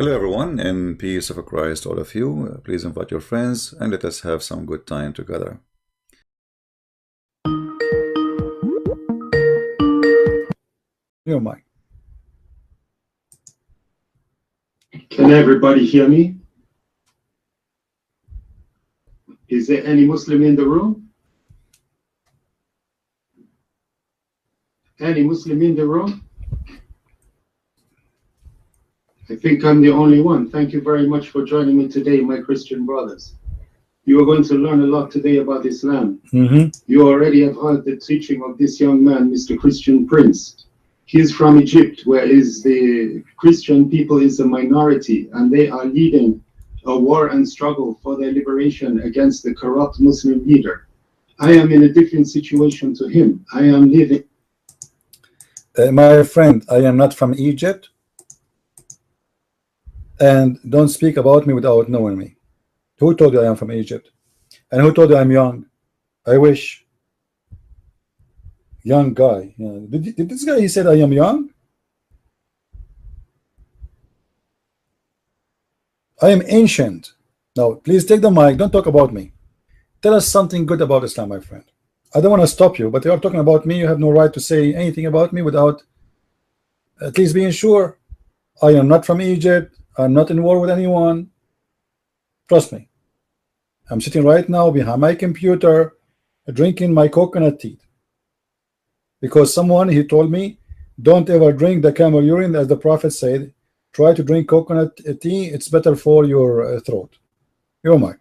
Hello, everyone, and peace of Christ, all of you. Please invite your friends and let us have some good time together. Your mic. Can everybody hear me? Is there any Muslim in the room? Any Muslim in the room? I think I'm the only one. Thank you very much for joining me today, my Christian brothers. You are going to learn a lot today about Islam. You already have heard the teaching of this young man, Mr. Christian Prince. He is from Egypt, where the Christian people is a minority, and they are leading a war and struggle for their liberation against the corrupt Muslim leader. I am in a different situation to him. I am living. My friend, I am not from Egypt, and don't speak about me without knowing me. Who told you I am from Egypt? And who told you I'm young? I wish. Young guy. Yeah. Did this guy, he said I am young? I am ancient. Now, please take the mic. Don't talk about me. Tell us something good about Islam, my friend. I don't want to stop you, but you are talking about me. You have no right to say anything about me without at least being sure. I am not from Egypt. I'm not in war with anyone. Trust me. I'm sitting right now behind my computer drinking my coconut tea. Because someone, he told me, don't ever drink the camel urine, as the Prophet said. Try to drink coconut tea. It's better for your throat. Your mic.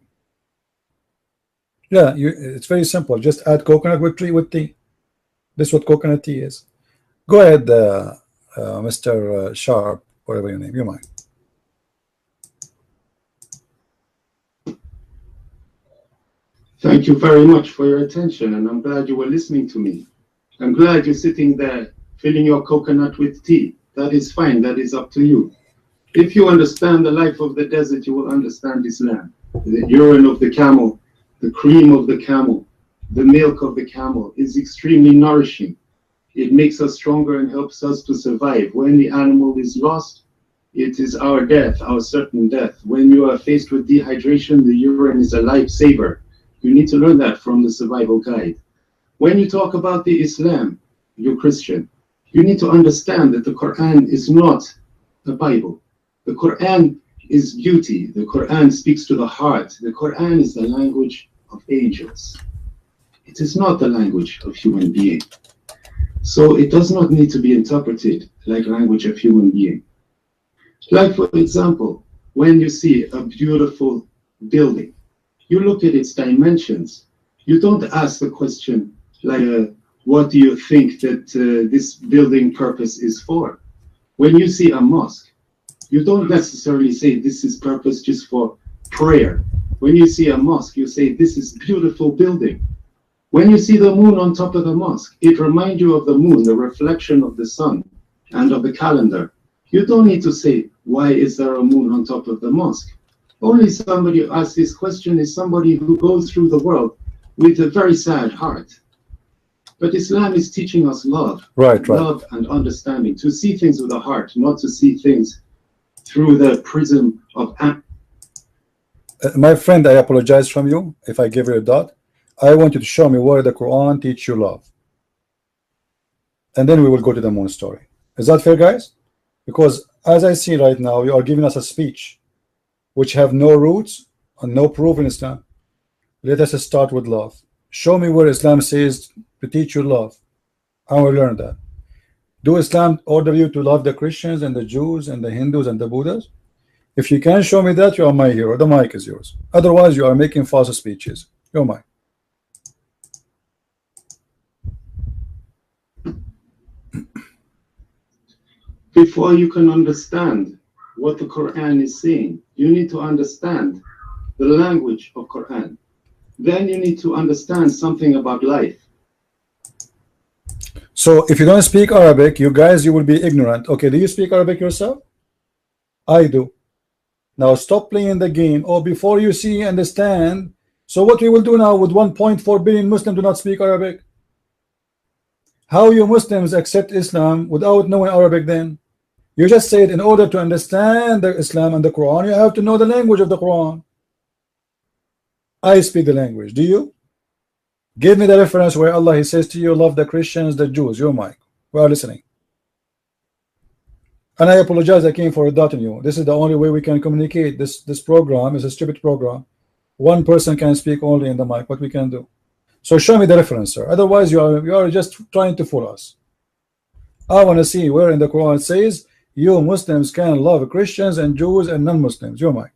Yeah, it's very simple. Just add coconut with tea. This is what coconut tea is. Go ahead, Mr. Sharp, whatever your name. Your mic. Thank you very much for your attention, and I'm glad you were listening to me. I'm glad you're sitting there filling your coconut with tea. That is fine. That is up to you. If you understand the life of the desert, you will understand Islam. The urine of the camel, the cream of the camel, the milk of the camel is extremely nourishing. It makes us stronger and helps us to survive. When the animal is lost, it is our death, our certain death. When you are faced with dehydration, the urine is a lifesaver. You need to learn that from the survival guide. When you talk about the Islam, you're Christian, you need to understand that the Quran is not a Bible. The Quran is beauty. The Quran speaks to the heart. The Quran is the language of angels. It is not the language of human being. So it does not need to be interpreted like language of human being. Like, for example, when you see a beautiful building, you look at its dimensions. You don't ask the question like, what do you think that this building purpose is for? When you see a mosque, you don't necessarily say this is purpose just for prayer. When you see a mosque, you say this is beautiful building. When you see the moon on top of the mosque, it reminds you of the moon, the reflection of the sun and of the calendar. You don't need to say, why is there a moon on top of the mosque? Only somebody who asks this question is somebody who goes through the world with a very sad heart. But Islam is teaching us love, love and understanding, to see things with the heart, not to see things through the prism of. My friend, I apologize from you if I give you a dot. I want you to show me where the Quran teach you love, and then we will go to the moon story. Is that fair, guys? Because as I see right now, you are giving us a speech which have no roots and no proof in Islam. Let us start with love. Show me where Islam says to teach you love. I will learn that. Do Islam order you to love the Christians and the Jews and the Hindus and the Buddhas? If you can show me that, you are my hero. The mic is yours. Otherwise, you are making false speeches. Your mic. Before you can understand what the Quran is saying, you need to understand the language of Quran. Then you need to understand something about life. So if you don't speak Arabic, you guys, you will be ignorant. Okay, do you speak Arabic yourself? I do. Now stop playing the game. Or before you see, understand. So what we will do now with 1.4 billion Muslims do not speak Arabic? How you Muslims accept Islam without knowing Arabic then? You just said in order to understand the Islam and the Quran, you have to know the language of the Quran. I speak the language. Do you? Give me the reference where Allah He says to you, love the Christians, the Jews. Your mic. We are listening. And I apologize, I came for doubting you. This is the only way we can communicate. This program is a stupid program. One person can speak only in the mic. What we can do? So show me the reference, sir. Otherwise, you are just trying to fool us. I want to see where in the Quran it says you Muslims can love Christians and Jews and non-Muslims. Your mic.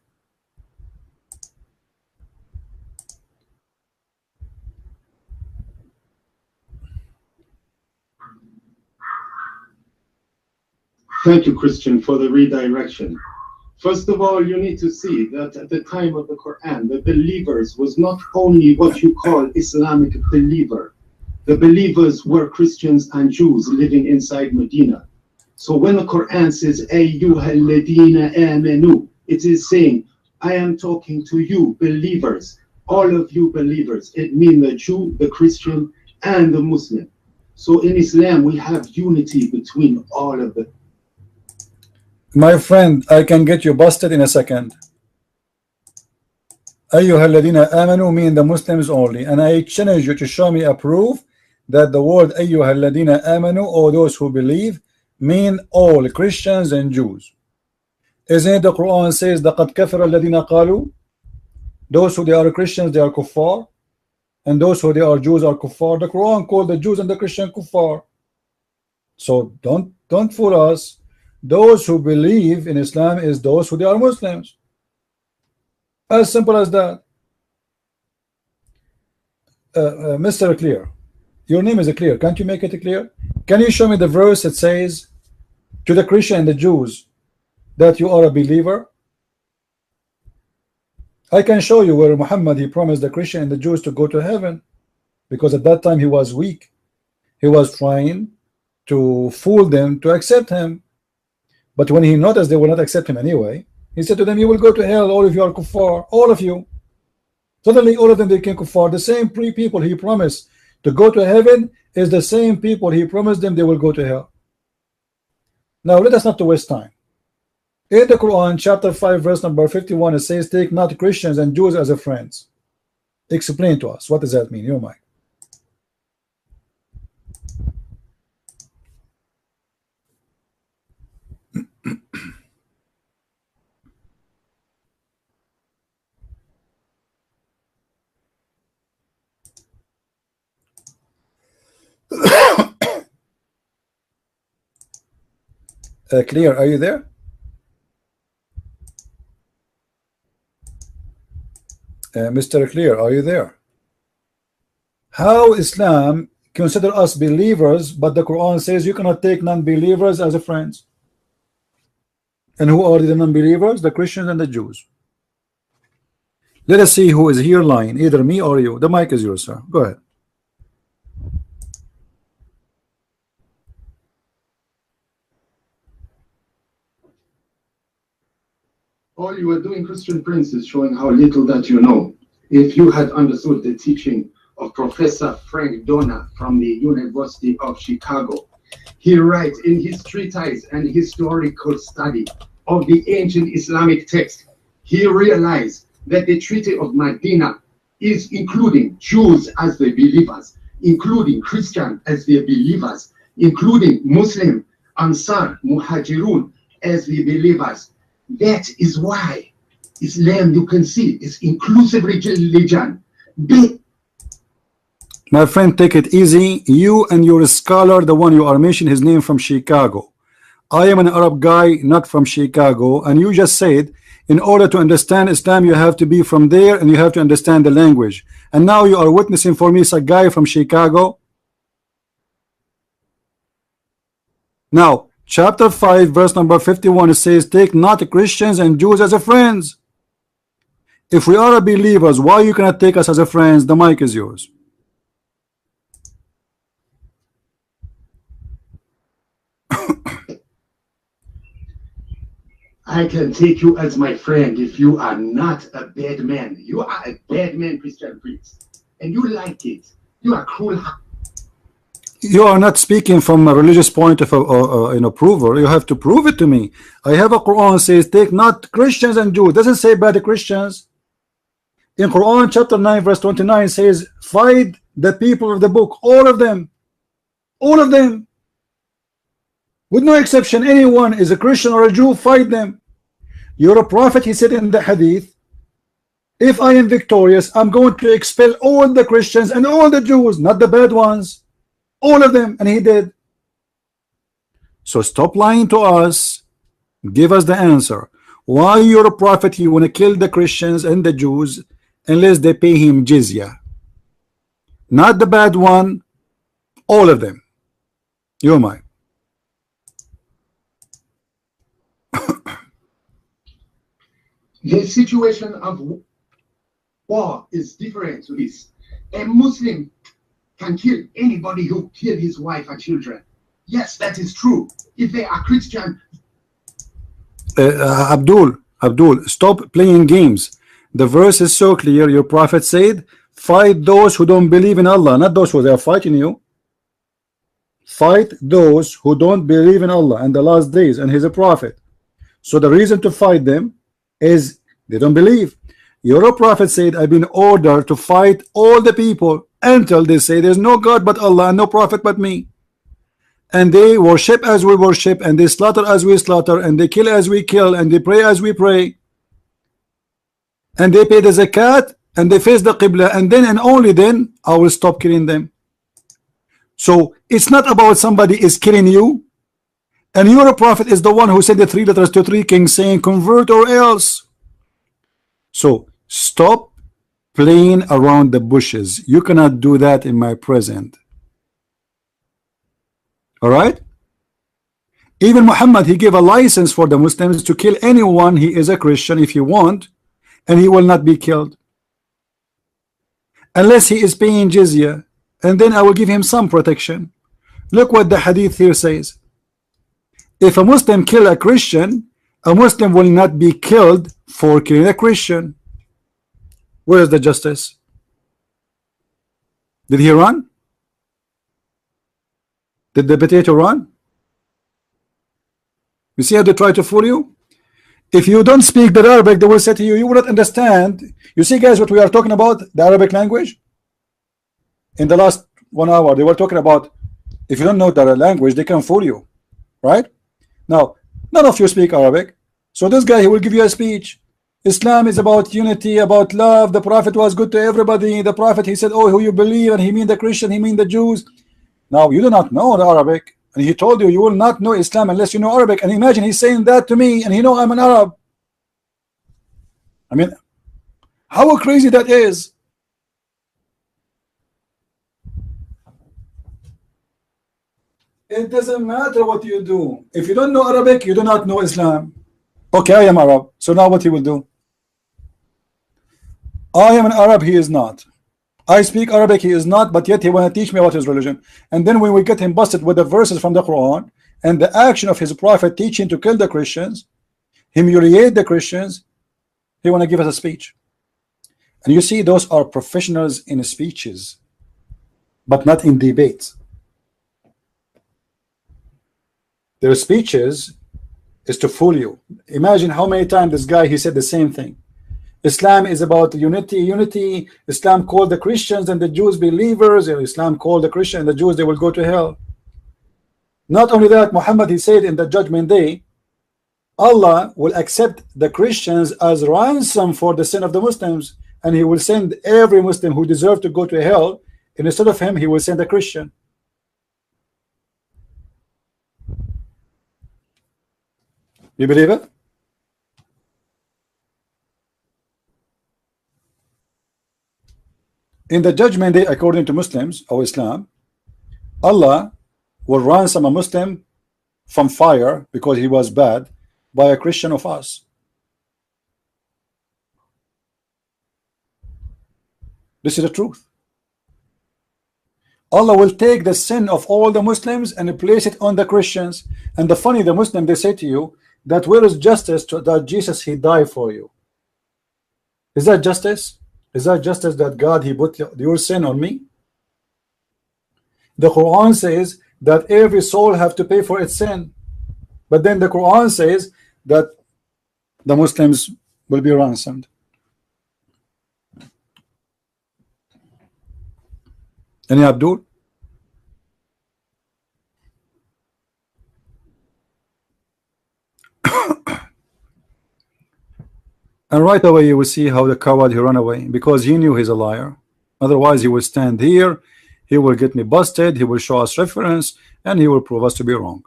Thank you, Christian, for the redirection. First of all, you need to see that at the time of the Quran, the believers was not only what you call Islamic believer. The believers were Christians and Jews living inside Medina. So when the Quran says, Ayyuhal ladina amanu, it is saying, I am talking to you, believers, all of you believers. It means the Jew, the Christian, and the Muslim. So in Islam, we have unity between all of them. My friend, I can get you busted in a second. Ayyuhal ladina amanu mean the Muslims only, and I challenge you to show me a proof that the word Ayyuhal ladina amanu, or those who believe, mean all Christians and Jews. Isn't it the Quran says laqad kafara alladhina qalu, those who they are Christians they are kuffar, and those who they are Jews are kuffar. The Quran called the Jews and the Christian kuffar. So don't fool us. Those who believe in Islam is those who they are Muslims. As simple as that. Mr. Clear, your name is clear. Can't you make it clear? Can you show me the verse that says to the Christian and the Jews that you are a believer? I can show you where Muhammad he promised the Christian and the Jews to go to heaven, because at that time he was weak. He was trying to fool them to accept him. But when he noticed they will not accept him anyway, he said to them, you will go to hell, all of you are kuffar, all of you. Suddenly all of them became kuffar. The same three people he promised to go to heaven is the same people he promised them they will go to hell. Now let us not to waste time. In the Quran chapter 5 verse number 51 it says, take not Christians and Jews as a friends. Explain to us, what does that mean? Your mind. Clear, are you there? Mr. Clear, are you there? How Islam consider us believers, but the Quran says you cannot take non-believers as a friends? And who are the non-believers? The Christians and the Jews. Let us see who is here lying, either me or you. The mic is yours, sir. Go ahead. All you are doing, Christian Prince, is showing how little that you know. If you had understood the teaching of Professor Frank Donner from the University of Chicago, he writes in his treatise and historical study of the ancient Islamic text, he realized that the Treaty of Medina is including Jews as the believers, including Christians as the believers, including Muslim, Ansar, Muhajirun as the believers. That is why Islam, you can see, is inclusive religion. My friend, take it easy. You and your scholar, the one you are mentioning his name from Chicago. I am an Arab guy, not from Chicago, and you just said in order to understand Islam you have to be from there and you have to understand the language. And now you are witnessing for me a guy from Chicago. Now chapter 5 verse number 51 it says, take not Christians and Jews as a friends. If we are believers, why you cannot take us as a friends? The mic is yours. I can take you as my friend if you are not a bad man. You are a bad man, Christian Prince, and you like it. You are cruel. You are not speaking from a religious point of approval. You have to prove it to me. I have a Quran says take not Christians and Jews. It doesn't say bad Christians. In Quran chapter 9 verse 29 says fight the people of the book, all of them, with no exception. Anyone is a Christian or a Jew, fight them. You're a prophet, he said in the hadith, if I am victorious, I'm going to expel all the Christians and all the Jews, not the bad ones, all of them. And he did. So stop lying to us. Give us the answer. Why you're a prophet, you want to kill the Christians and the Jews unless they pay him jizya? Not the bad one, all of them. You're mine. The situation of war is different to this. A Muslim can kill anybody who killed his wife and children. Yes, that is true. If they are Christian. Abdul, stop playing games. The verse is so clear. Your prophet said, fight those who don't believe in Allah, not those who they are fighting you. Fight those who don't believe in Allah and the last days, and he's a prophet. So the reason to fight them is they don't believe. Your prophet said, I've been ordered to fight all the people until they say there's no God but Allah and no prophet but me. And they worship as we worship, and they slaughter as we slaughter, and they kill as we kill, and they pray as we pray, and they pay the zakat, and they face the qibla, and then and only then I will stop killing them. So it's not about somebody is killing you, and your prophet is the one who said the 3 letters to 3 kings saying convert or else. So stop playing around the bushes. You cannot do that in my present. All right? Even Muhammad, he gave a license for the Muslims to kill anyone. He is a Christian if you want, and he will not be killed unless he is paying jizya, and then I will give him some protection. Look what the hadith here says. If a Muslim kill a Christian, a Muslim will not be killed for killing a Christian. Where is the justice? Did he run? Did the potato run? You see how they try to fool you? If you don't speak the Arabic, they will say to you, you will not understand. You see, guys, what we are talking about, the Arabic language. In the last 1 hour, they were talking about, if you don't know the language, they can fool you, right? Now, none of you speak Arabic, so this guy, he will give you a speech. Islam is about unity, about love. The Prophet was good to everybody. The Prophet, he said, oh, who you believe, and he mean the Christian, he mean the Jews. Now, you do not know the Arabic, and he told you, you will not know Islam unless you know Arabic. And imagine he's saying that to me, and he know I'm an Arab. I mean, how crazy that is. It doesn't matter what you do. If you don't know Arabic, you do not know Islam. Okay, I am Arab. So now what he will do? I am an Arab, he is not. I speak Arabic, he is not, but yet he want to teach me about his religion. And then when we get him busted with the verses from the Quran and the action of his prophet teaching to kill the Christians, humiliate the Christians, he want to give us a speech. And you see, those are professionals in speeches, but not in debates. Their speeches is to fool you. Imagine how many times this guy, he said the same thing. Islam is about unity. Islam called the Christians and the Jews believers, and Islam called the Christians and the Jews, they will go to hell. Not only that, Muhammad, he said in the judgment day, Allah will accept the Christians as ransom for the sin of the Muslims, and he will send every Muslim who deserves to go to hell, and instead of him, he will send a Christian. You believe it? In the judgment day, according to Muslims or Islam, Allah will ransom a Muslim from fire because he was bad by a Christian of us. This is the truth. Allah will take the sin of all the Muslims and place it on the Christians. And the funny, the Muslim, they say to you that where is justice to that Jesus, he died for you? Is that justice? Is that justice that God, he put your sin on me? The Quran says that every soul have to pay for its sin, but then the Quran says that the Muslims will be ransomed. Any Abdul? And right away you will see how the coward he ran away, because he knew he's a liar. Otherwise he will stand here, he will get me busted, he will show us reference, and he will prove us to be wrong.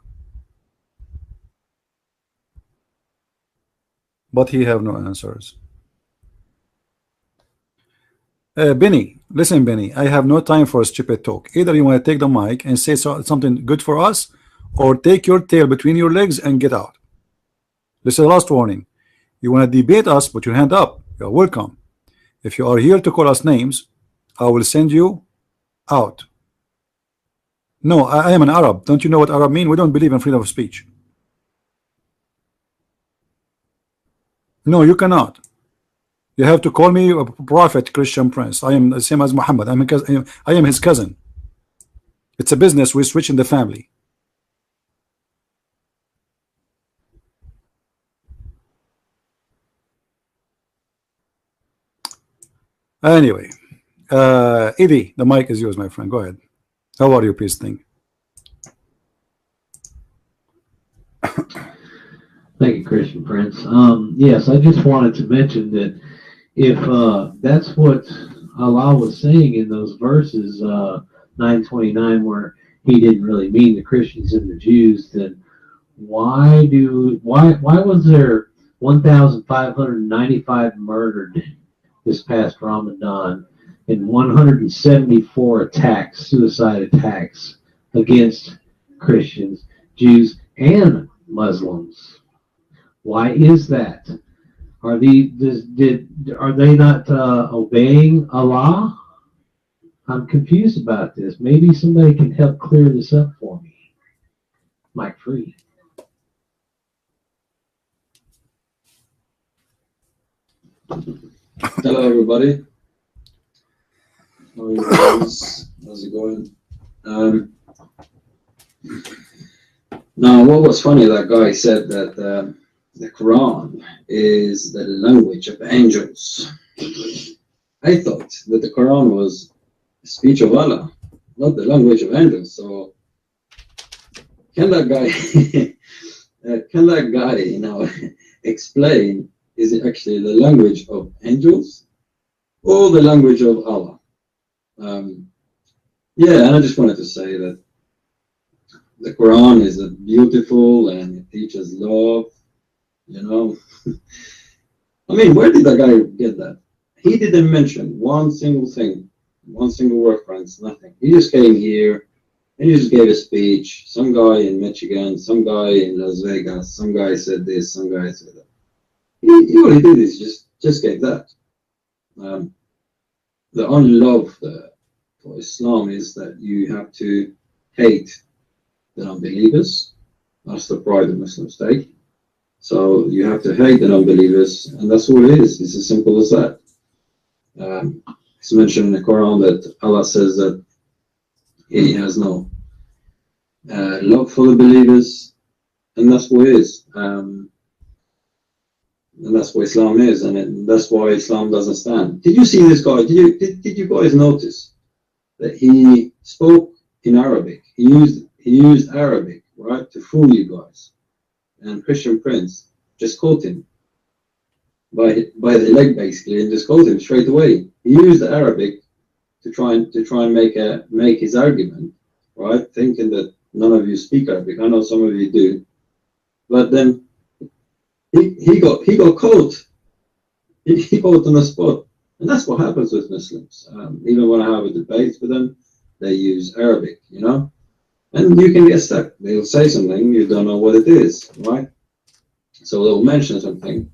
But he have no answers. Benny, listen Benny, I have no time for a stupid talk. Either you want to take the mic and say something good for us, or take your tail between your legs and get out. This is the last warning. You want to debate us, put your hand up. You're welcome. If you are here to call us names, I will send you out. No, I am an Arab. Don't you know what Arab mean? We don't believe in freedom of speech. No, you cannot. You have to call me a prophet, Christian Prince. I am the same as Muhammad. I am his cousin. It's a business. We switch in the family. Anyway, Eddie, the mic is yours, my friend. Go ahead. How are you, peace thing? Thank you, Christian Prince. Yes, I just wanted to mention that if that's what Allah was saying in those verses, 929, where He didn't really mean the Christians and the Jews, then why was there 1,595 murdered this past Ramadan and 174 attacks, suicide attacks against Christians, Jews, and Muslims? Why is that? Are they not obeying Allah? I'm confused about this. Maybe somebody can help clear this up for me. Mike Free. Hello, everybody. How are you guys? How's it going? Now, what was funny, that guy said that the Quran is the language of angels. I thought that the Quran was the speech of Allah, not the language of angels. So, can that guy, explain? Is it actually the language of angels or the language of Allah? Yeah, and I just wanted to say that the Quran is beautiful and it teaches love, you know. I mean, where did that guy get that? He didn't mention one single thing, one single reference, nothing. He just came here and he just gave a speech. Some guy in Michigan, some guy in Las Vegas, some guy said this, some guy said that. All he did is just gave that. The only love for Islam is that you have to hate the non-believers. That's the pride of Muslims take. So you have to hate the non-believers, and that's all it is. It's as simple as that. It's mentioned in the Quran that Allah says that He has no love for the believers, and that's what it is. And that's what Islam is, and that's why Islam doesn't stand. Did you see this guy? Did you guys notice that he spoke in Arabic? He used Arabic, right, to fool you guys. And Christian Prince just caught him by the leg basically, and just caught him straight away. He used Arabic to try and make his argument, right, thinking that none of you speak Arabic. I know some of you do, but then he got caught. He caught on the spot, and that's what happens with Muslims. Even when I have a debate with them, they use Arabic, you know, and you can get stuck. They'll say something, you don't know what it is, right? So they'll mention something,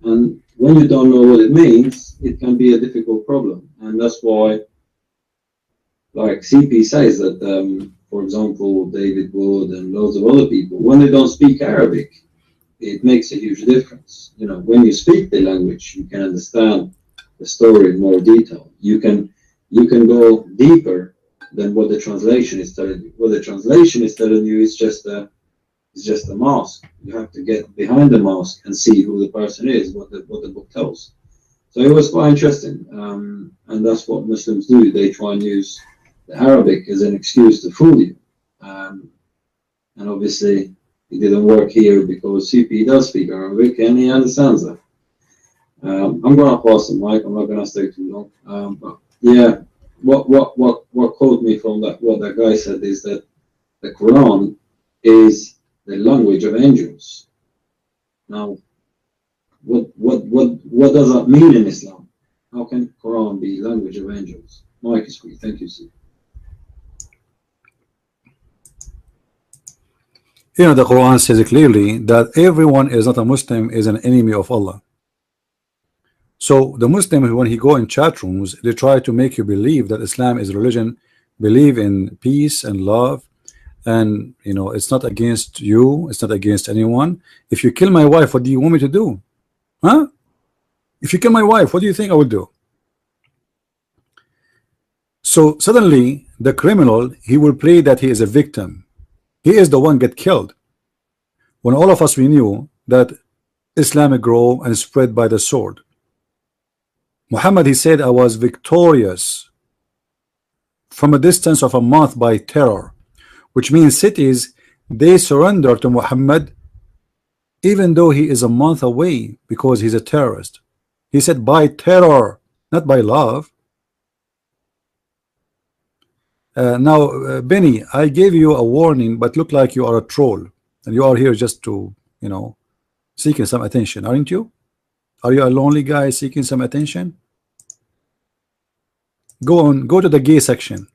and when you don't know what it means, it can be a difficult problem, and that's why, like CP says that, for example, David Wood and loads of other people, when they don't speak Arabic, it makes a huge difference. You know, when you speak the language, you can understand the story in more detail. You can go deeper than what the translation is telling you. What the translation is telling you is just a mask. You have to get behind the mask and see who the person is, what the book tells. So it was quite interesting, and that's what Muslims do. They try and use the Arabic as an excuse to fool you, and obviously it didn't work here because CP does speak Arabic and he understands that. I'm gonna pause the mic. I'm not gonna stay too long. But yeah, what caught me from that, what that guy said, is that the Quran is the language of angels. Now, what does that mean in Islam? How can Quran be language of angels? Mike is free. Thank you, Steve. You know, the Quran says clearly that everyone is not a Muslim is an enemy of Allah. So the Muslims, when he go in chat rooms, they try to make you believe that Islam is religion, believe in peace and love, and you know, it's not against you, it's not against anyone. If you kill my wife, what do you want me to do? Huh? If you kill my wife, what do you think I would do? So suddenly the criminal, he will play that he is a victim. He is the one get killed. When all of us, we knew that Islam grow and spread by the sword. Muhammad, he said, I was victorious from a distance of a month by terror, which means cities, they surrender to Muhammad even though he is a month away because he's a terrorist. He said by terror, not by love. Now, Benny, I gave you a warning, but look like you are a troll and you are here just to, you know, seeking some attention, aren't you? Are you a lonely guy seeking some attention? Go on, go to the gay section.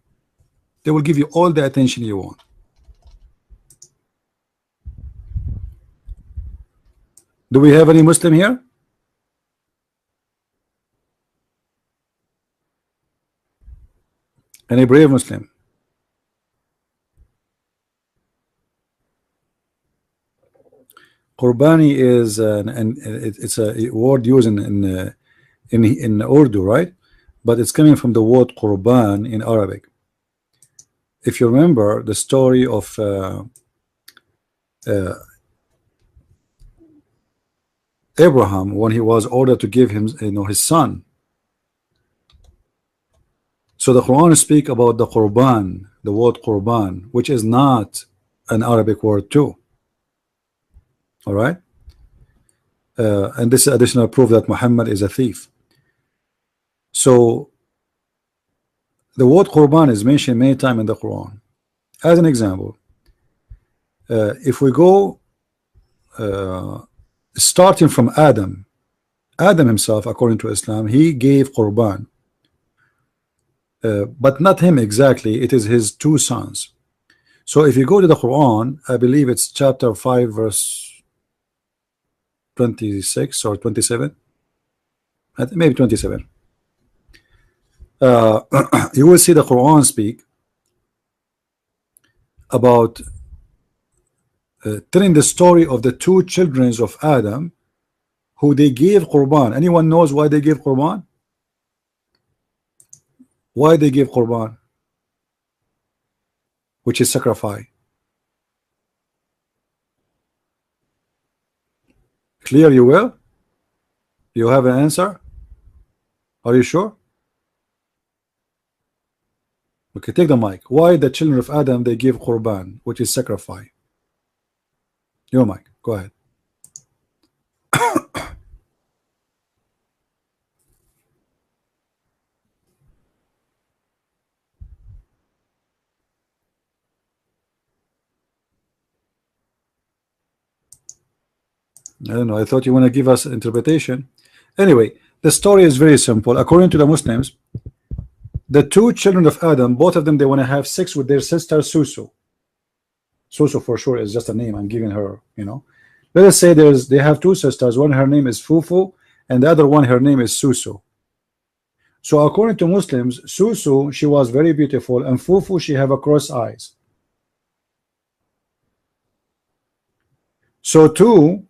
They will give you all the attention you want. Do we have any Muslim here? Any brave Muslim? Qurbani is it's a word used in Urdu, right? But it's coming from the word Qurban in Arabic. If you remember the story of Abraham, when he was ordered to give him, you know, his son. So the Quran speak about the Qurban, the word Qurban, which is not an Arabic word too. All right, and this is additional proof that Muhammad is a thief. So the word Qurban is mentioned many times in the Quran. As an example, if we go starting from Adam himself, according to Islam, he gave Qurban, but not him exactly, it is his two sons. So if you go to the Quran, I believe it's chapter 5 verse 26 or 27, maybe 27. You will see the Quran speak about telling the story of the two children of Adam who they gave Qurban. Anyone knows why they gave Qurban? Why they gave Qurban, which is sacrifice? Clear, you will? You have an answer? Are you sure? Okay, take the mic. Why the children of Adam they give Qurban, which is sacrifice? Your mic, go ahead. I don't know. I thought you want to give us interpretation. Anyway, the story is very simple. According to the Muslims, the two children of Adam, both of them, they want to have sex with their sister Susu. Susu for sure is just a name I'm giving her. You know, let us say they have two sisters. One, her name is Fufu, and the other one, her name is Susu. So according to Muslims, Susu, she was very beautiful, and Fufu, she have a cross eyes. So two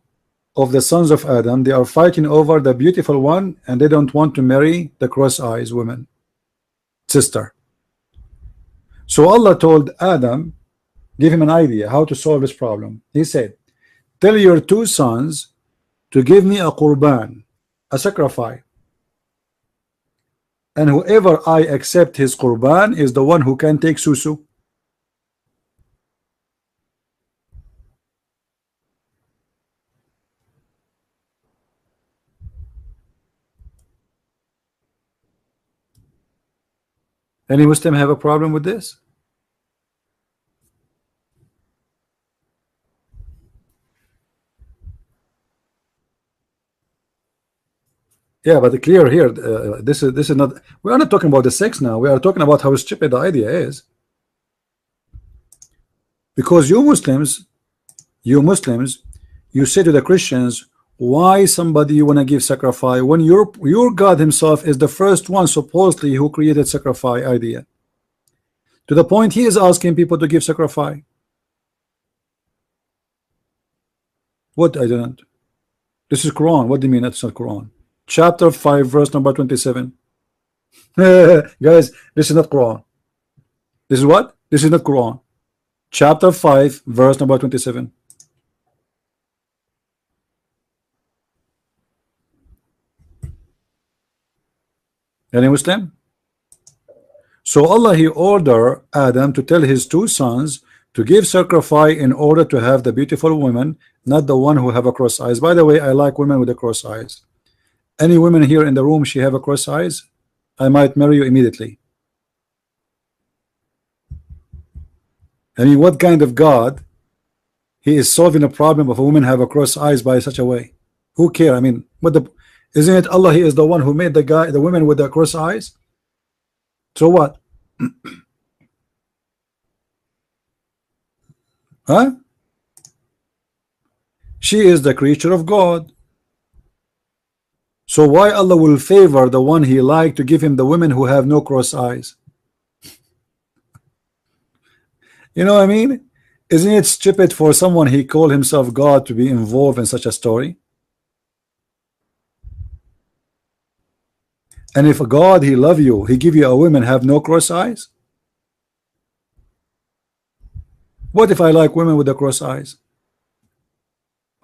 of the sons of Adam, they are fighting over the beautiful one, and they don't want to marry the cross eyes woman sister. So Allah told Adam, give him an idea how to solve this problem. He said, tell your 2 sons to give me a qurban, a sacrifice, and whoever I accept his qurban is the one who can take susu. Any Muslim have a problem with this? Yeah, but clear here. This is not. We are not talking about the sex now. We are talking about how stupid the idea is. Because you Muslims, you say to the Christians, why somebody you want to give sacrifice when your God himself is the first one supposedly who created sacrifice idea. To the point he is asking people to give sacrifice. What? I don't. This is Quran. What do you mean that's not Quran? Chapter 5 verse number 27. Guys, this is not Quran. This is what? This is not Quran. Chapter 5 verse number 27. Any Muslim? So Allah he ordered Adam to tell his 2 sons to give sacrifice in order to have the beautiful women, not the one who have a cross eyes. By the way, I like women with the cross eyes. Any women here in the room, she have a cross eyes, I might marry you immediately. I mean, what kind of God he is solving a problem of a woman have a cross eyes by such a way? Who care? I mean, what the, isn't it Allah? He is the one who made the women with the cross eyes. So what? Huh? She is the creature of God. So why Allah will favor the one he liked to give him the women who have no cross eyes? You know what I mean? Isn't it stupid for someone he called himself God to be involved in such a story? And if a God he love you, he give you a woman have no cross eyes? What if I like women with the cross eyes?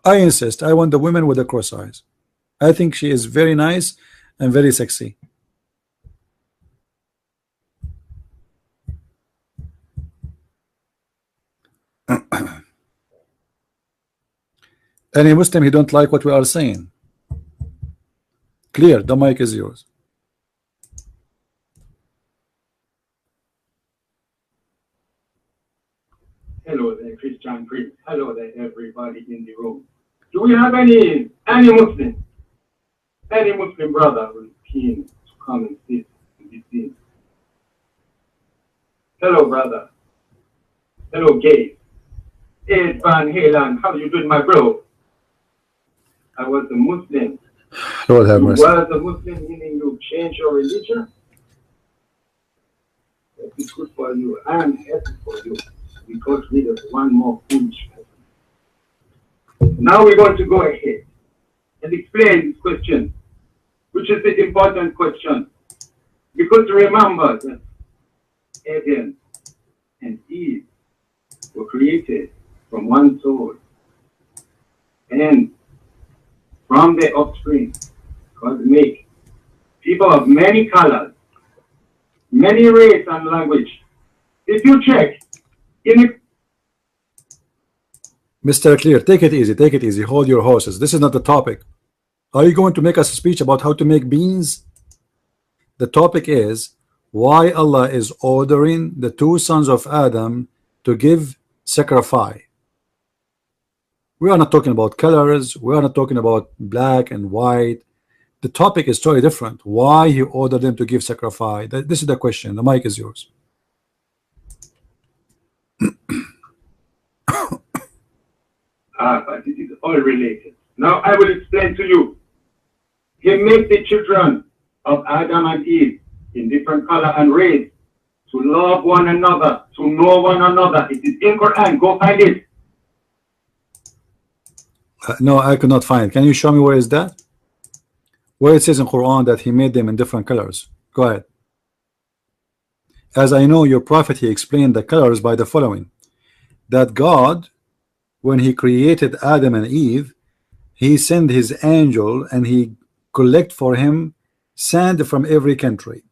I insist, I want the women with the cross eyes. I think she is very nice and very sexy. Any Muslim he don't like what we are saying? Clear, the mic is yours. Hello there, Christian Prince. Hello there, everybody in the room. Do we have any Muslim brother who is keen to come and sit in this scene? Hello, brother. Hello, Gabe. Ed Van Halen, how you doing, my bro? I was a Muslim. Lord have mercy. You was a Muslim, meaning you changed your religion? That is good for you. I am happy for you. We got rid of one more foolish person. Now we're going to go ahead and explain this question, which is the important question. Because remember that Adam and Eve were created from one soul, and from their offspring God make people of many colors, many race and language. If you check in it, Mr. Clear, take it easy, hold your horses. This is not the topic. Are you going to make us a speech about how to make beans? The topic is why Allah is ordering the 2 sons of Adam to give sacrifice. We are not talking about colors, we are not talking about black and white. The topic is totally different. Why he ordered them to give sacrifice? This is the question. The mic is yours. but it is all related. Now I will explain to you. He made the children of Adam and Eve in different color and race to love one another, to know one another. It is in Quran. Go find it. No, I could not find it. Can you show me where is that? Where it says in Quran that he made them in different colors. Go ahead. As I know your prophet, he explained the colors by the following: that God, when he created Adam and Eve, he sent his angel and he collect for him sand from every country.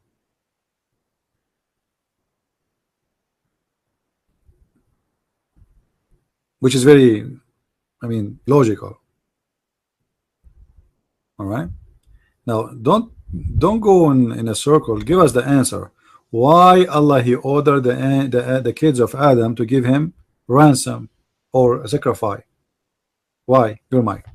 Which is very, I mean, logical. All right. Now don't go in a circle. Give us the answer. Why Allah he ordered the kids of Adam to give him ransom or sacrifice? Why? Your mic.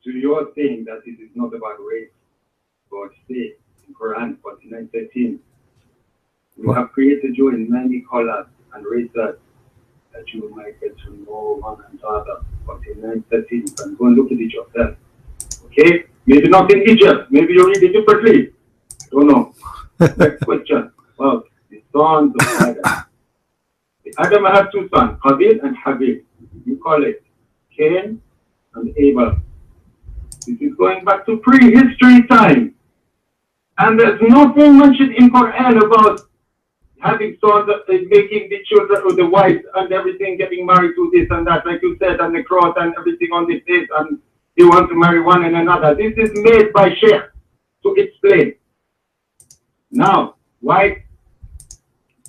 To your saying that it is not about race, God say in Quran 49:13, we have created you in many colors and races that you might get to know one another. 49:13, you can go and look at it yourself. Okay? Maybe not in Egypt, maybe you read it differently. I don't know. Next question. Well, the sons of Adam. Adam had two sons, Qabil and Habil. You call it Cain and Abel. This is going back to prehistory time. And there's nothing mentioned in Quran about having sons, making the children or the wives and everything, getting married to this and that, like you said, and the cross and everything on this place, and you want to marry one and another. This is made by Sheikh to explain. Now, why?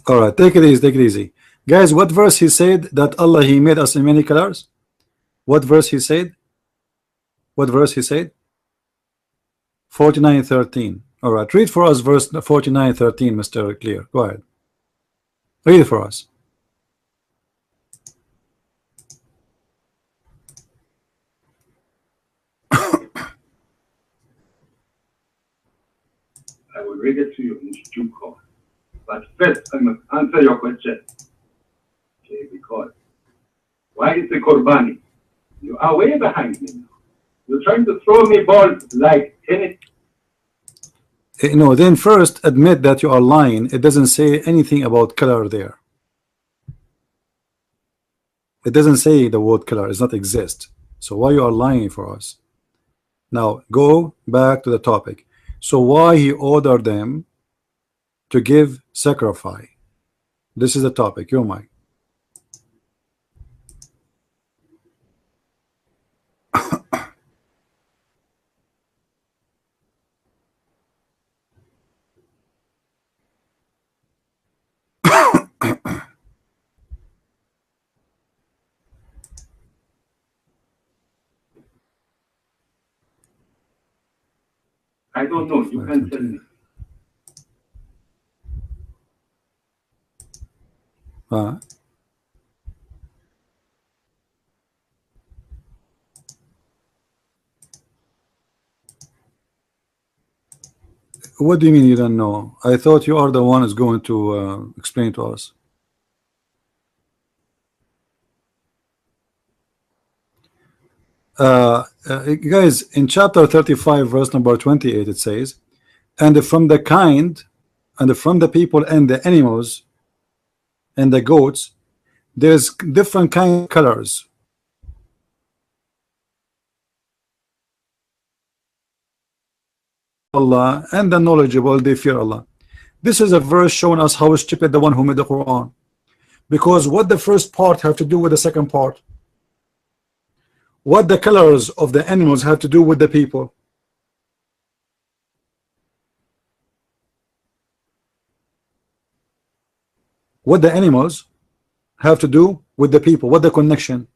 All right, take it easy, take it easy. Guys, what verse he said that Allah he made us in many colors? What verse he said? What verse he said? 49:13. All right, read for us verse 49:13, Mr. Clear. Go ahead. Read it for us. I will read it to you in due course. But first, I must answer your question. Okay, because why is the Qurbani? You are way behind me now. You're trying to throw me balls like any. No, then first admit that you are lying. It doesn't say anything about color there. It doesn't say the word color does not exist. So why you are lying for us? Now go back to the topic. So why he ordered them to give sacrifice? This is the topic. Your mic. I don't know. You can tell me. What do you mean you don't know? I thought you are the one who's going to explain to us. Guys, in chapter 35 verse number 28 it says, and from the kind and from the people and the animals and the goats there's different kind of colors. Allah and the knowledgeable they fear Allah. This is a verse showing us how stupid the one who made the Quran, because what the first part have to do with the second part? What the colors of the animals have to do with the people? What the animals have to do with the people? What the connection?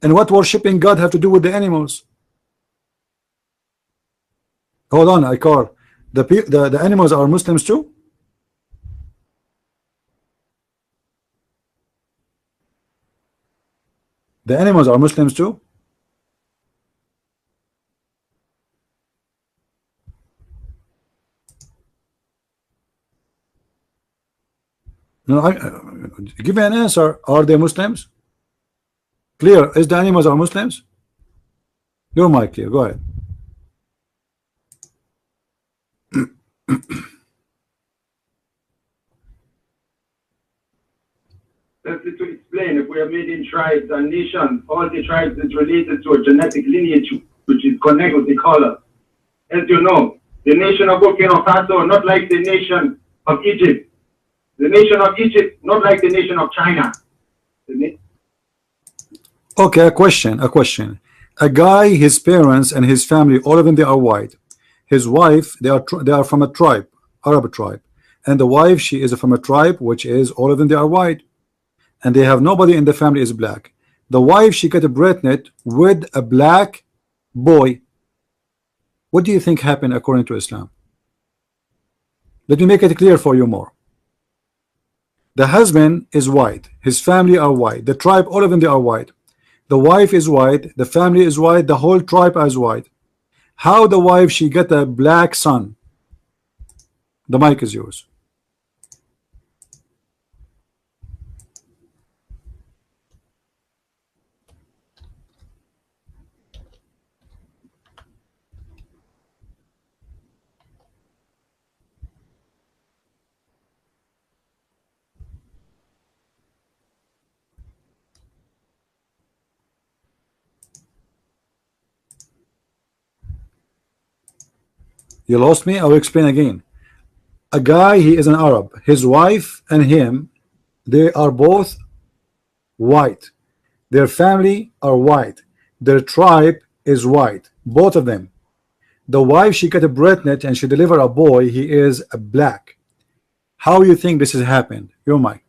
And what worshiping God have to do with the animals? Hold on, Aikar. The animals are Muslims too? The animals are Muslims too? No, give me an answer. Are they Muslims? Clear. Is the animals are Muslims? Your mic clear. Go ahead. Simply to explain, if we are made in tribes and nations, all the tribes is related to a genetic lineage which is connected with the color. As you know, the nation of Burkina Faso, not like the nation of Egypt. The nation of Egypt, not like the nation of China. Okay, a question. A guy, his parents and his family, all of them, they are white. His wife, they are from a tribe, Arab tribe, and the wife, she is from a tribe which is, all of them, they are white, and they have nobody in the family is black. The wife, she got pregnant with a black boy. What do you think happened according to Islam? Let me make it clear for you more. The husband is white, his family are white, the tribe, all of them, they are white. The wife is white, the family is white, the whole tribe is white. How the wife, she got a black son? The mic is yours. You lost me. I will explain again. A guy, he is an Arab, his wife and him, they are both white, their family are white, their tribe is white, both of them. The wife, she got pregnant and she delivered a boy, he is a black. How you think this has happened? Your mic.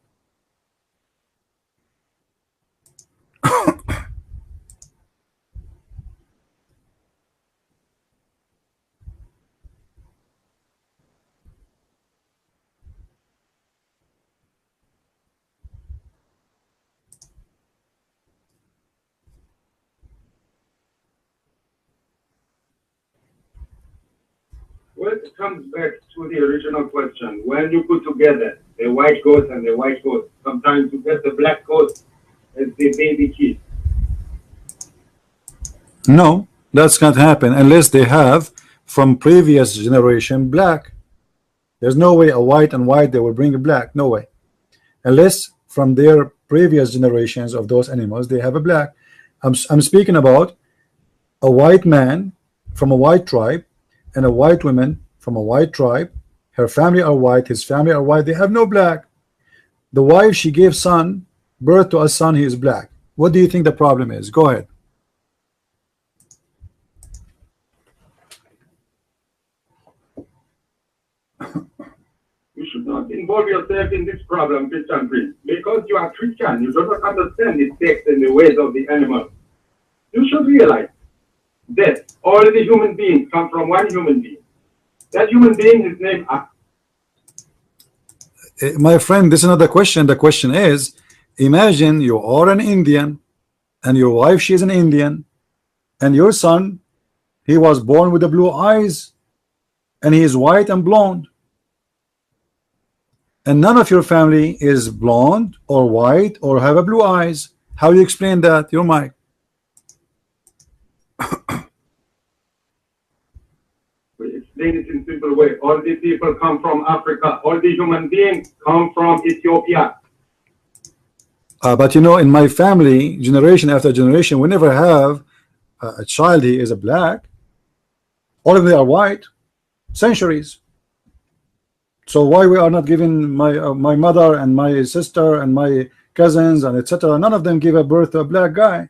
Well, it comes back to the original question. When you put together the white goat and the white goat, sometimes you get the black goat as the baby kid. No, that's not happen unless they have from previous generation black. There's no way a white and white they will bring a black, no way, unless from their previous generations of those animals they have a black. I'm speaking about a white man from a white tribe and a white woman from a white tribe. Her family are white, his family are white, they have no black. The wife, she gave birth to a son, he is black. What do you think the problem is? Go ahead. You should not involve yourself in this problem, Christian Prince, because you are Christian. You do not understand the text and the ways of the animal. You should realize that all the human beings come from one human being. That human being is named Allah. My friend, this is not the question. The question is, imagine you are an Indian and your wife, she is an Indian, and your son, he was born with the blue eyes and he is white and blonde, and none of your family is blonde or white or have a blue eyes. How do you explain that? Your mic. We explain it in simple way. All the people come from Africa. All the human beings come from Ethiopia. But you know, in my family, generation after generation, we never have a child, he is a black. All of them are white, centuries. So why we are not giving my mother and my sister and my cousins and etc. None of them give a birth to a black guy.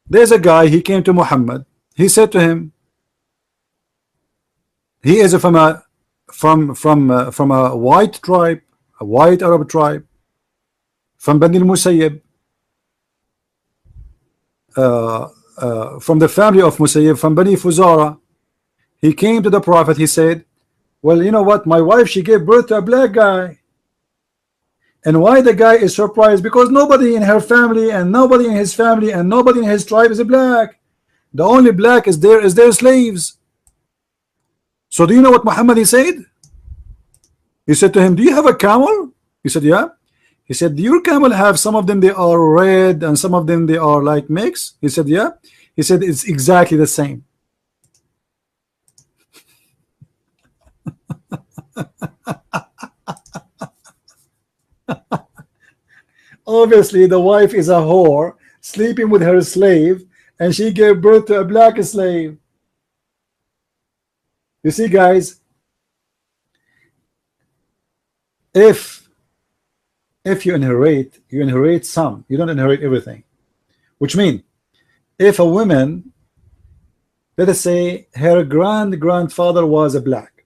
There's a guy, he came to Muhammad. He said to him, he is from a white tribe, a white Arab tribe, from Bani al-Musayyib, from the family of Musayyib, from Bani Fuzara. He came to the Prophet. He said, well, you know what, my wife, she gave birth to a black guy. And why the guy is surprised? Because nobody in her family and nobody in his family and nobody in his tribe is a black. The only black is their slaves. So do you know what Muhammad he said? He said to him, do you have a camel? He said, yeah. He said, do your camel have, some of them they are red and some of them they are like mixed? He said, yeah. He said, it's exactly the same. Obviously, the wife is a whore sleeping with her slave, and she gave birth to a black slave. You see, guys, if you inherit some, you don't inherit everything. Which means, if a woman, let us say her grandfather was a black,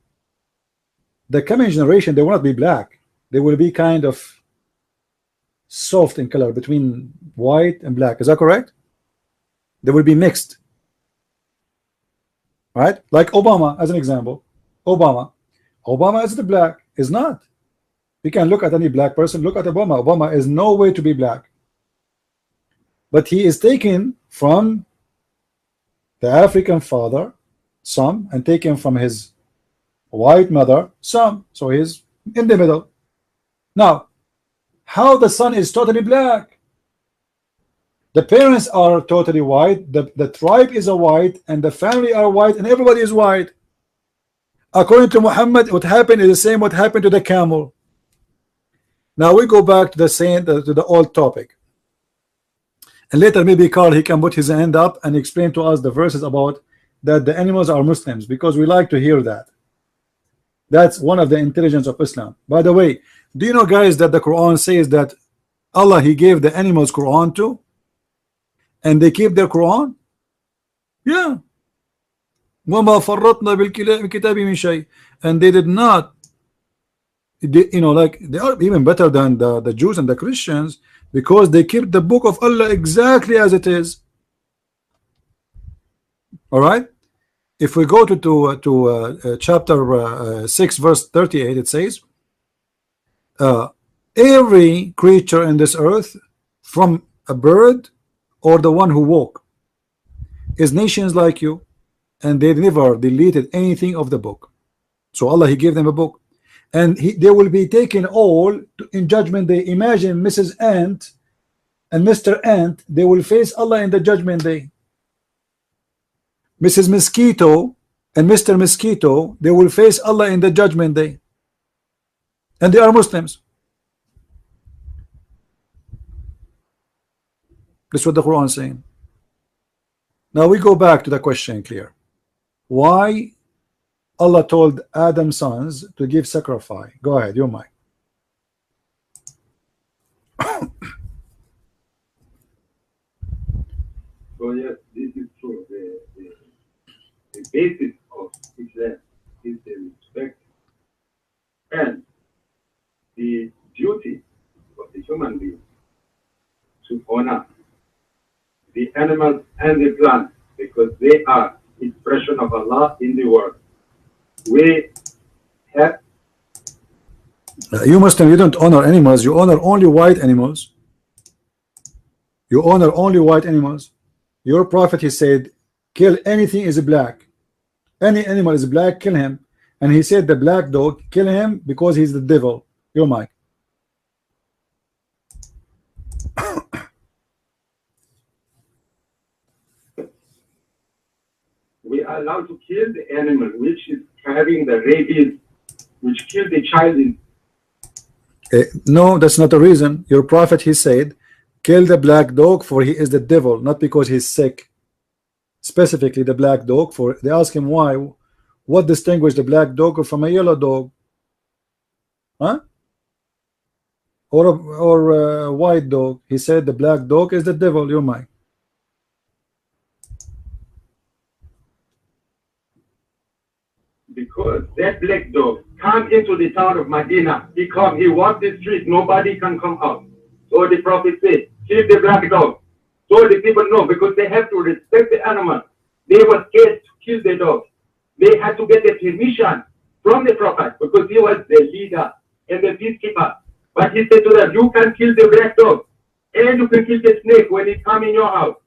the coming generation, they will not be black. They will be kind of soft in color between white and black. Is that correct? They will be mixed, right? Like Obama as an example. Obama is the black, is not. You can look at any black person, look at Obama. Obama is no way to be black, but he is taken from the African father, some, and taken from his white mother, some. So he's in the middle. Now, how the son is totally black? The parents are totally white, the tribe is a white, and the family are white, and everybody is white. According to Muhammad, what happened is the same what happened to the camel. Now we go back to the old topic, and later maybe Carl, he can put his hand up and explain to us the verses about that the animals are Muslims, because we like to hear that. That's one of the intelligence of Islam. By the way, do you know, guys, that the Quran says that Allah, he gave the animals Quran too, and they keep their Quran? Yeah. وَمَا فَرَّطْنَا بِالْكِتَابِ مِنْ شَيْءٍ. And they did not, you know, like they are even better than the Jews and the Christians, because they keep the book of Allah exactly as it is. All right. If we go to chapter 6 verse 38, it says, every creature in this earth, from a bird or the one who walk, is nations like you, and they never deleted anything of the book. So Allah, he gave them a book, and they will be taken all in judgment day. Imagine Mrs. Ant and Mr. Ant, they will face Allah in the judgment day. Mrs. Mosquito and Mr. Mosquito, they will face Allah in the judgment day, and they are Muslims. That's what the Quran is saying. Now we go back to the question clear. Why Allah told Adam's sons to give sacrifice? Go ahead, your mic. So yes, this is true. The basis of Islam is the respect and the duty of the human being to honor the animals and the plants, because they are expression of Allah in the world. We have you Muslim, you don't honor animals, you honor only white animals. You honor only white animals. Your prophet, he said, kill anything is black. Any animal is black, kill him. And he said the black dog, kill him because he's the devil. Your mic. we are allowed to kill the animal which is having the rabies, which killed the child. No, that's not the reason. Your prophet, he said, kill the black dog, for he is the devil, not because he's sick. Specifically the black dog, for they ask him why, what distinguishes the black dog from a yellow dog, huh? Or a white dog. He said the black dog is the devil. Your mind. Because that black dog come into the town of Medina. He walked the street, nobody can come out. So the prophet said, kill the black dog. So the people know, because they have to respect the animal. They were scared to kill the dog. They had to get the permission from the prophet, because he was the leader and the peacekeeper. But he said to them, you can kill the black dog, and you can kill the snake when it comes in your house.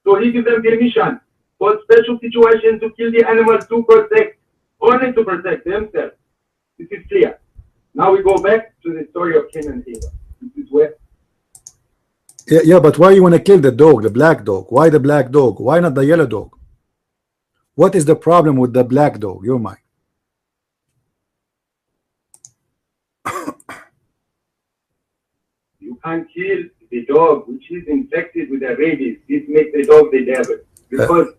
So he gives them permission for special situations to kill the animals to protect, only to protect themselves. This is clear. Now we go back to the story of Cain and Eva. This is where. Yeah, but why you want to kill the dog, the black dog? Why the black dog? Why not the yellow dog? What is the problem with the black dog? Your mind. You can kill the dog which is infected with the rabies, this makes the dog the devil. Because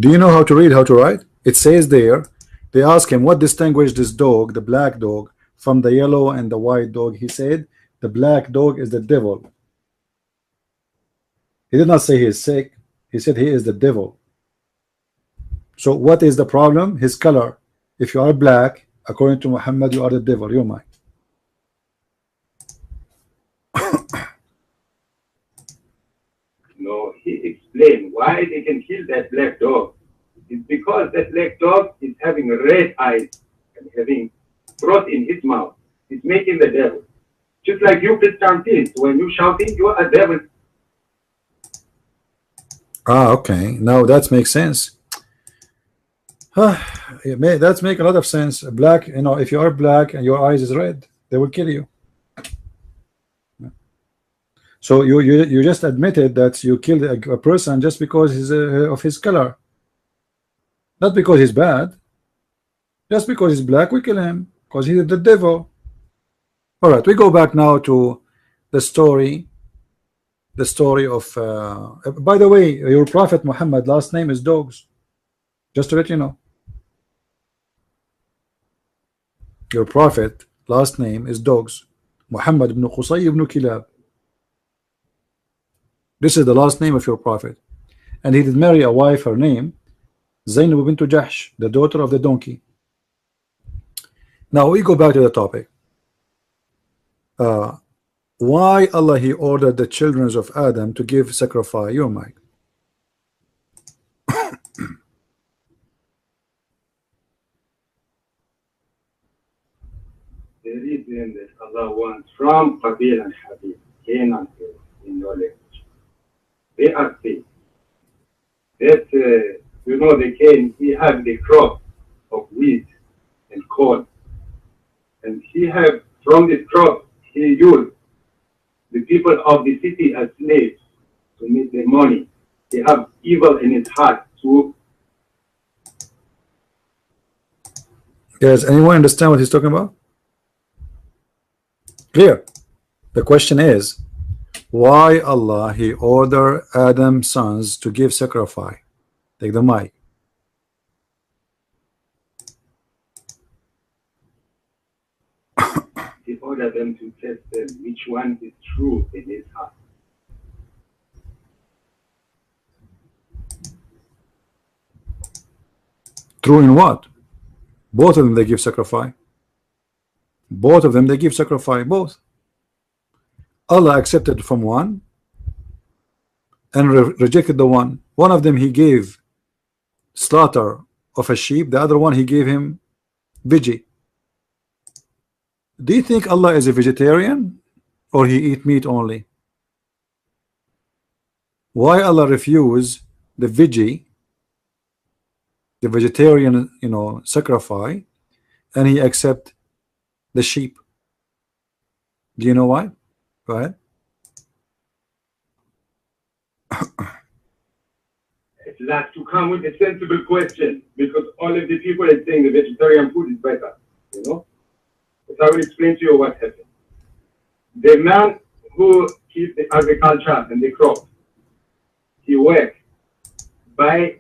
do you know how to read, how to write? It says there, they ask him what distinguished this dog, the black dog, from the yellow and the white dog. He said the black dog is the devil. He did not say he is sick. He said he is the devil. So what is the problem? His color. If you are black, according to Muhammad, you are the devil. You're mine. no, he explained why they can kill that black dog. It's because that black dog is having red eyes and having froth in his mouth. It's making the devil. Just like you, Christian, when you shouting, you are a devil. Ah, okay. Now that makes sense. That makes a lot of sense. Black, you know, if you are black and your eyes is red, they will kill you. So you just admitted that you killed a person just because of his color, not because he's bad. Just because he's black, we kill him because he's the devil. All right, we go back now to the story. The story of. By the way, your Prophet Muhammad last name is Dogs. Just to let you know. Your Prophet last name is Dogs. Muhammad ibn Qusay ibn Kilab. This is the last name of your Prophet. And he did marry a wife, her name Zainab bint Jahsh, the daughter of the donkey. Now we go back to the topic. Why Allah he ordered the children of Adam to give sacrifice? Your mic. The reason that Allah wants from Qabil and Habib, Cain and Abel, in your language, they are saying that you know the Cain, he had the crop of wheat and corn, and he have from this crop he used the people of the city as slaves to make the money. They have evil in his heart to. Does anyone understand what he's talking about? Clear. The question is, why Allah he ordered Adam's sons to give sacrifice? Take the mic. He ordered them to test them which one is true in his heart. True in what? Both of them they give sacrifice. Both of them they give sacrifice. Both. Allah accepted from one and rejected the one. One of them he gave slaughter of a sheep. The other one he gave him veggie. Do you think Allah is a vegetarian or he eat meat only? Why Allah refuse the veggie, the vegetarian, you know, sacrifice, and he accept the sheep? Do you know why? Go ahead. It's like to come with a sensible question, because all of the people are saying the vegetarian food is better, you know. But I will explain to you what happened. The man who keeps the agriculture and the crop, he works by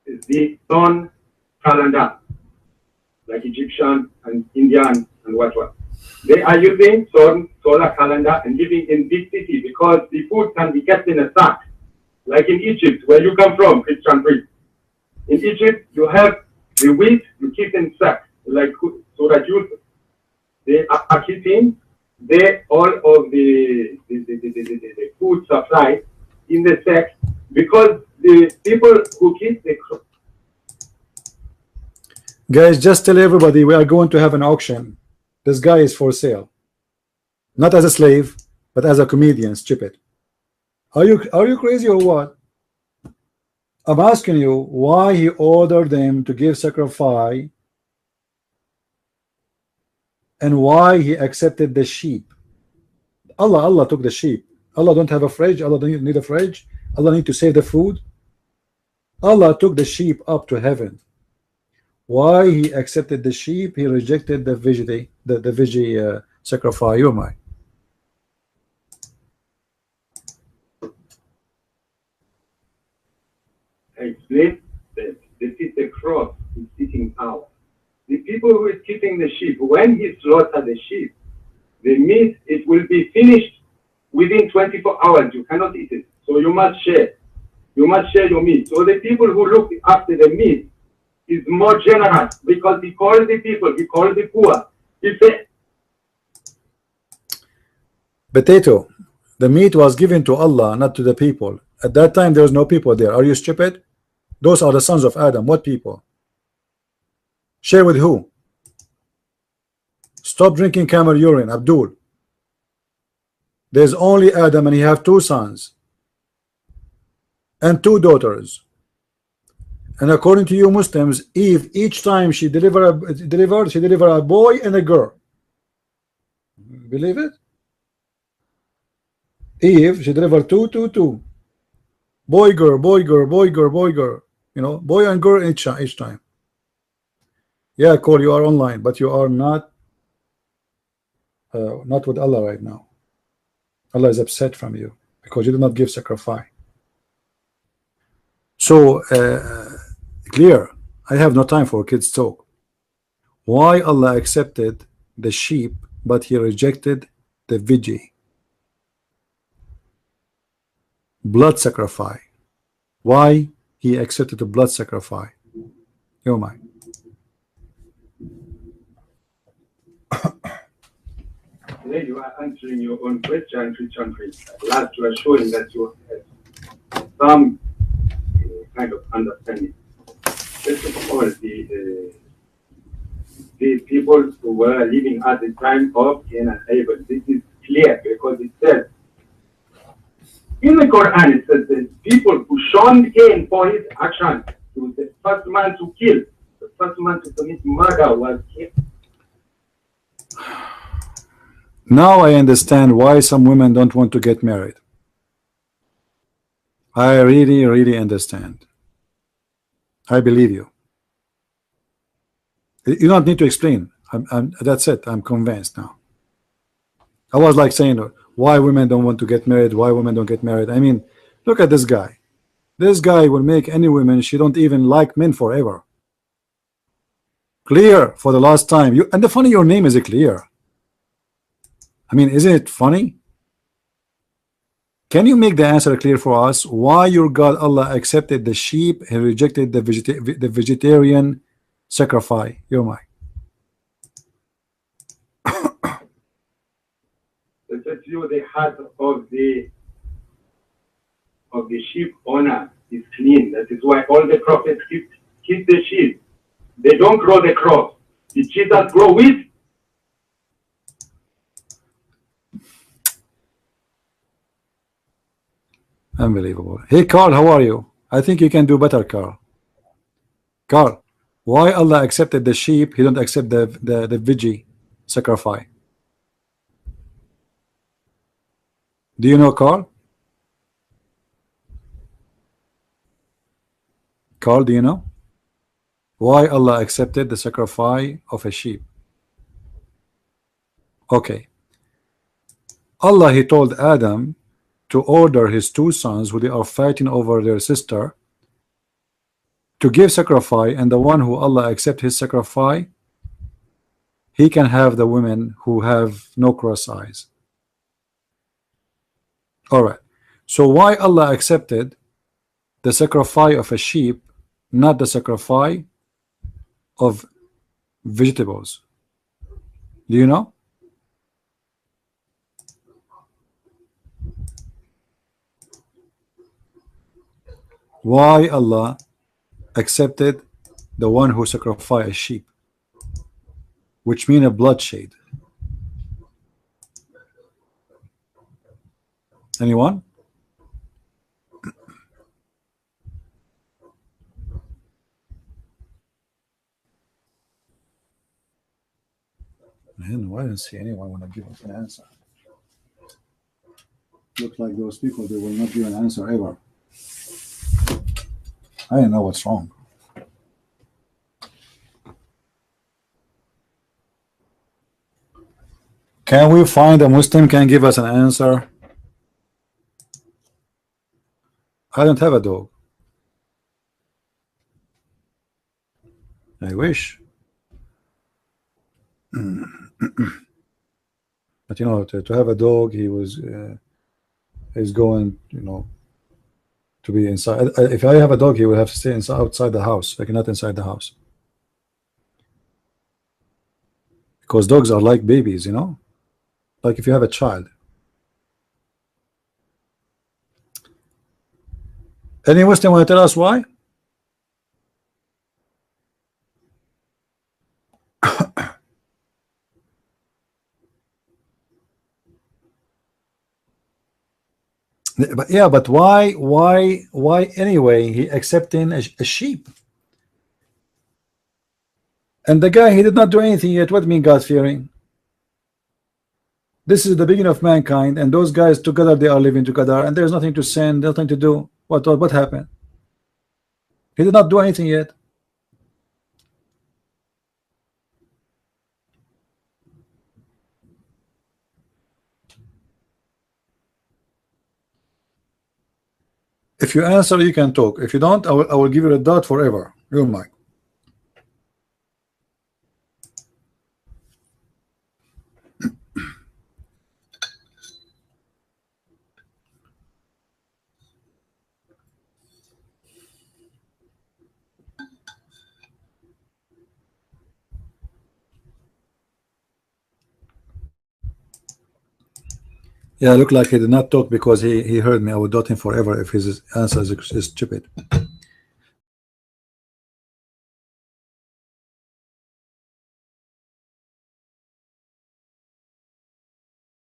the sun calendar, like Egyptian and Indian and what. They are using solar calendar and living in big city because the food can be kept in a sack, like in Egypt, where you come from, Christian priest. In Egypt, you have the wheat you keep in sack, like so that they are keeping all of the food supply in the sack, because the people who keep the crop. Guys, just tell everybody we are going to have an auction. This guy is for sale, not as a slave, but as a comedian. Stupid. Are you crazy or what? I'm asking you why he ordered them to give sacrifice and why he accepted the sheep. Allah took the sheep. Allah don't have a fridge. Allah don't need a fridge. Allah need to save the food. Allah took the sheep up to heaven. Why he accepted the sheep? He rejected the veggie sacrifice your mind. I explained that this is the cross is sitting out. The people who is keeping the sheep, when he slaughters the sheep, the meat, it will be finished within 24 hours. You cannot eat it. So you must share. You must share your meat. So the people who look after the meat is more generous because he calls the people, he calls the poor. He said, Potato, the meat was given to Allah, not to the people. At that time, there was no people there. Are you stupid? Those are the sons of Adam. What people? Share with who? Stop drinking camel urine, Abdul. There's only Adam and he have 2 sons and 2 daughters. And according to you Muslims, Eve, each time she delivered a boy and a girl. Believe it? Eve, she delivered 2. Boy, girl, boy, girl, boy, girl, boy, girl. You know, boy and girl each time. Yeah, Cole, you are online, but you are not with Allah right now. Allah is upset from you because you did not give sacrifice. So clear. I have no time for kids talk. Why Allah accepted the sheep but he rejected the veggie? Blood sacrifice. Why he accepted the blood sacrifice? Your mind. today you are answering your own question, Christian priest. Last you are showing that you have some kind of understanding. First of all, the people who were living at the time of Cain and Abel, this is clear because it says in the Quran, it says the people who shunned Cain for his action, he was the first man to kill, the first man to commit murder was Cain. Now I understand why some women don't want to get married. I really understand. I believe you. You don't need to explain. That's it. I'm convinced now. I was like saying why women don't want to get married, why women don't get married. I mean, look at this guy. This guy will make any woman, she don't even like men forever. Clear for the last time. You and the funny, your name is clear. I mean, isn't it funny? Can you make the answer clear for us? Why your God Allah accepted the sheep and rejected the vegetarian sacrifice? Your mind. It says you the heart of the sheep owner is clean. That is why all the prophets keep the sheep. They don't grow the crop. The Jesus grow with. Unbelievable. Hey Carl, how are you? I think you can do better, Carl. Carl, why Allah accepted the sheep, he don't accept the veggie sacrifice? Do you know, Carl? Carl, do you know why Allah accepted the sacrifice of a sheep? Okay. Allah, he told Adam to order his 2 sons who they are fighting over their sister to give sacrifice, and the one who Allah accept his sacrifice, he can have the women who have no cross eyes. All right. So why Allah accepted the sacrifice of a sheep, not the sacrifice of vegetables? Do you know? Why Allah accepted the one who sacrificed a sheep, which means a bloodshed? Anyone? I didn't see anyone want to give us an answer. Looks like those people, they will not give an answer ever. I don't know what's wrong. Can we find a Muslim can give us an answer? I don't have a dog. I wish. But you know, to have a dog, he was is going, you know, to be inside. If I have a dog, he will have to stay inside, outside the house, like not inside the house, because dogs are like babies, you know, like if you have a child. Any Muslim want to tell us why? But yeah, but why anyway he accepting a sheep? And the guy, he did not do anything yet. What mean God fearing? This is the beginning of mankind, and those guys together, they are living together, and there's nothing to sin, nothing to do. What happened? He did not do anything yet. If you answer, you can talk. If you don't, I will give you a dot forever. You're mine. Yeah, look like he did not talk because he heard me. I would dot him forever if his answer is stupid.